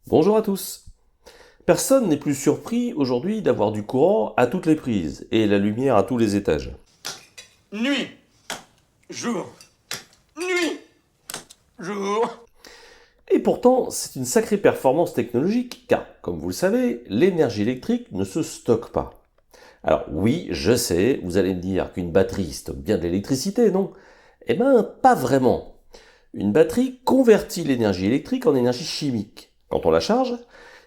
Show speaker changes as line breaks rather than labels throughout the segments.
Bonjour à tous. Personne n'est plus surpris aujourd'hui d'avoir du courant à toutes les prises et la lumière à tous les étages.
Nuit, jour, nuit, jour.
Et pourtant, c'est une sacrée performance technologique car, comme vous le savez, l'énergie électrique ne se stocke pas. Alors oui, je sais, vous allez me dire qu'une batterie stocke bien de l'électricité, non? Eh ben, pas vraiment. Une batterie convertit l'énergie électrique en énergie chimique quand on la charge,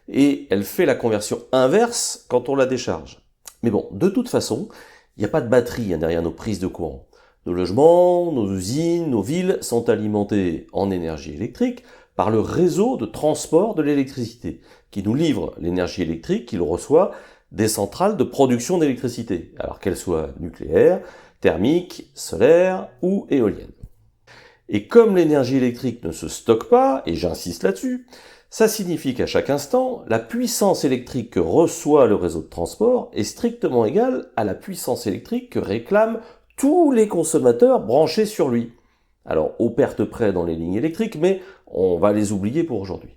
et elle fait la conversion inverse quand on la décharge. Mais bon, de toute façon, il n'y a pas de batterie derrière nos prises de courant. Nos logements, nos usines, nos villes sont alimentés en énergie électrique par le réseau de transport de l'électricité, qui nous livre l'énergie électrique qu'il reçoit des centrales de production d'électricité, alors qu'elles soient nucléaires, thermiques, solaires ou éoliennes. Et comme l'énergie électrique ne se stocke pas, et j'insiste là-dessus, ça signifie qu'à chaque instant, la puissance électrique que reçoit le réseau de transport est strictement égale à la puissance électrique que réclament tous les consommateurs branchés sur lui. Alors, aux pertes près dans les lignes électriques, mais on va les oublier pour aujourd'hui.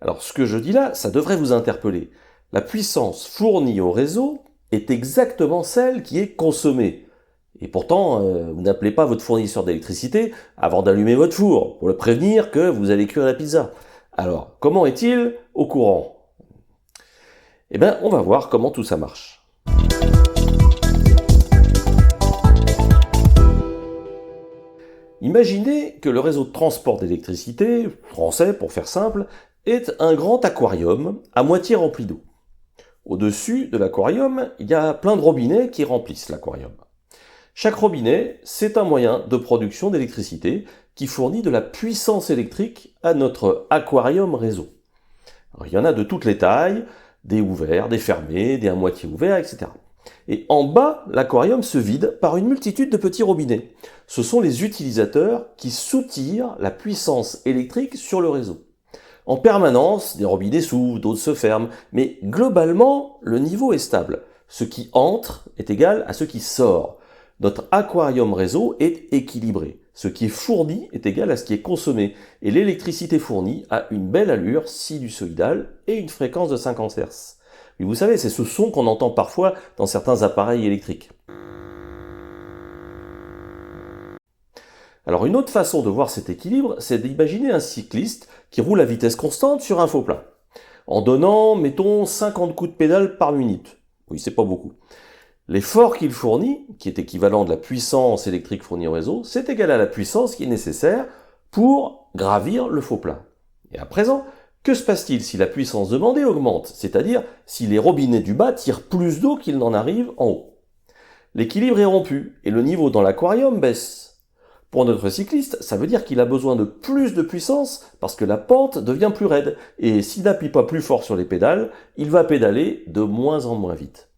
Alors, ce que je dis là, ça devrait vous interpeller. La puissance fournie au réseau est exactement celle qui est consommée. Et pourtant, vous n'appelez pas votre fournisseur d'électricité avant d'allumer votre four, pour le prévenir que vous allez cuire la pizza. Alors, comment est-il au courant? Eh bien, on va voir comment tout ça marche. Imaginez que le réseau de transport d'électricité, français pour faire simple, est un grand aquarium à moitié rempli d'eau. Au-dessus de l'aquarium, il y a plein de robinets qui remplissent l'aquarium. Chaque robinet, c'est un moyen de production d'électricité qui fournit de la puissance électrique à notre aquarium réseau. Alors, il y en a de toutes les tailles, des ouverts, des fermés, des à moitié ouverts, etc. Et en bas, l'aquarium se vide par une multitude de petits robinets. Ce sont les utilisateurs qui soutirent la puissance électrique sur le réseau. En permanence, des robinets s'ouvrent, d'autres se ferment, mais globalement, le niveau est stable. Ce qui entre est égal à ce qui sort. Notre aquarium réseau est équilibré. Ce qui est fourni est égal à ce qui est consommé. Et l'électricité fournie a une belle allure sinusoïdale et une fréquence de 50 Hz. Mais vous savez, c'est ce son qu'on entend parfois dans certains appareils électriques. Alors une autre façon de voir cet équilibre, c'est d'imaginer un cycliste qui roule à vitesse constante sur un faux plat, en donnant, mettons, 50 coups de pédale par minute. Oui, c'est pas beaucoup. L'effort qu'il fournit, qui est équivalent de la puissance électrique fournie au réseau, c'est égal à la puissance qui est nécessaire pour gravir le faux plat. Et à présent, que se passe-t-il si la puissance demandée augmente, c'est-à-dire si les robinets du bas tirent plus d'eau qu'il n'en arrive en haut? L'équilibre est rompu et le niveau dans l'aquarium baisse. Pour notre cycliste, ça veut dire qu'il a besoin de plus de puissance parce que la pente devient plus raide et s'il n'appuie pas plus fort sur les pédales, il va pédaler de moins en moins vite.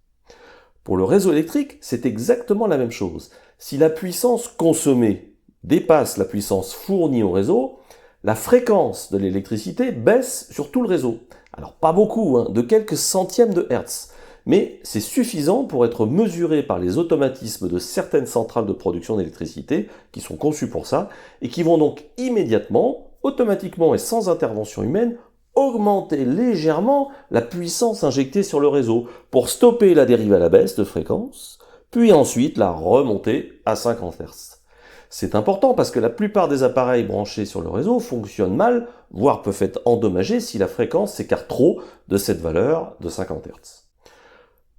Pour le réseau électrique, c'est exactement la même chose. Si la puissance consommée dépasse la puissance fournie au réseau, la fréquence de l'électricité baisse sur tout le réseau. Alors pas beaucoup, de quelques centièmes de Hertz. Mais c'est suffisant pour être mesuré par les automatismes de certaines centrales de production d'électricité qui sont conçues pour ça et qui vont donc immédiatement, automatiquement et sans intervention humaine, augmenter légèrement la puissance injectée sur le réseau pour stopper la dérive à la baisse de fréquence, puis ensuite la remonter à 50 Hz. C'est important parce que la plupart des appareils branchés sur le réseau fonctionnent mal, voire peuvent être endommagés si la fréquence s'écarte trop de cette valeur de 50 Hz.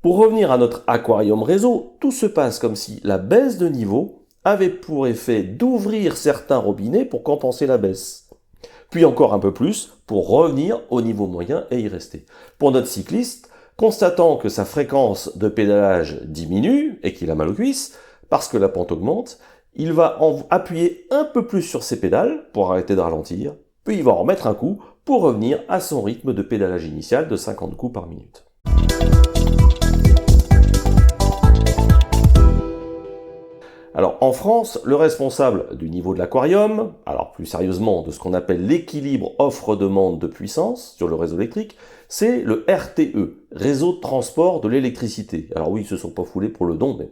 Pour revenir à notre aquarium réseau, tout se passe comme si la baisse de niveau avait pour effet d'ouvrir certains robinets pour compenser la baisse. Puis encore un peu plus pour revenir au niveau moyen et y rester. Pour notre cycliste, constatant que sa fréquence de pédalage diminue et qu'il a mal aux cuisses, parce que la pente augmente, il va appuyer un peu plus sur ses pédales pour arrêter de ralentir, puis il va en remettre un coup pour revenir à son rythme de pédalage initial de 50 coups par minute. Alors en France, le responsable du niveau de l'aquarium, alors plus sérieusement de ce qu'on appelle l'équilibre offre-demande de puissance sur le réseau électrique, c'est le RTE, Réseau de transport de l'électricité. Alors oui, ils se sont pas foulés pour le don, mais...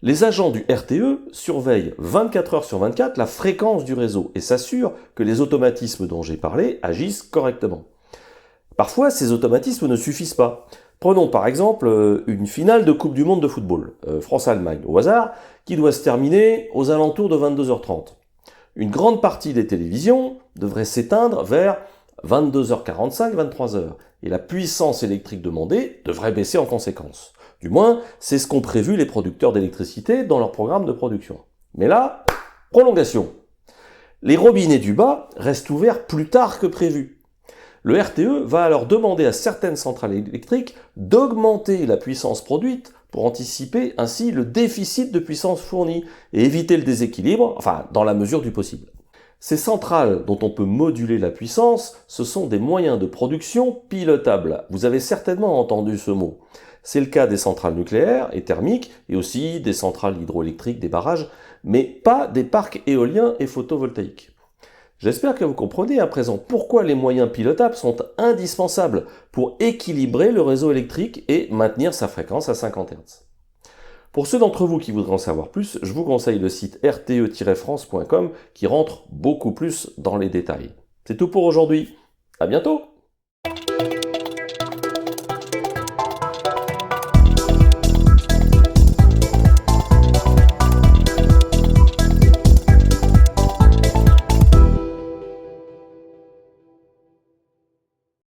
Les agents du RTE surveillent 24 heures sur 24 la fréquence du réseau et s'assurent que les automatismes dont j'ai parlé agissent correctement. Parfois, ces automatismes ne suffisent pas. Prenons par exemple une finale de Coupe du Monde de football, France-Allemagne au hasard, qui doit se terminer aux alentours de 22h30. Une grande partie des télévisions devrait s'éteindre vers 22h45, 23h, et la puissance électrique demandée devrait baisser en conséquence. Du moins, c'est ce qu'ont prévu les producteurs d'électricité dans leur programme de production. Mais là, prolongation. Les robinets du bas restent ouverts plus tard que prévu. Le RTE va alors demander à certaines centrales électriques d'augmenter la puissance produite pour anticiper ainsi le déficit de puissance fournie et éviter le déséquilibre, enfin dans la mesure du possible. Ces centrales dont on peut moduler la puissance, ce sont des moyens de production pilotables. Vous avez certainement entendu ce mot. C'est le cas des centrales nucléaires et thermiques et aussi des centrales hydroélectriques, des barrages, mais pas des parcs éoliens et photovoltaïques. J'espère que vous comprenez à présent pourquoi les moyens pilotables sont indispensables pour équilibrer le réseau électrique et maintenir sa fréquence à 50 Hz. Pour ceux d'entre vous qui voudraient en savoir plus, je vous conseille le site rte-france.com qui rentre beaucoup plus dans les détails. C'est tout pour aujourd'hui. À bientôt!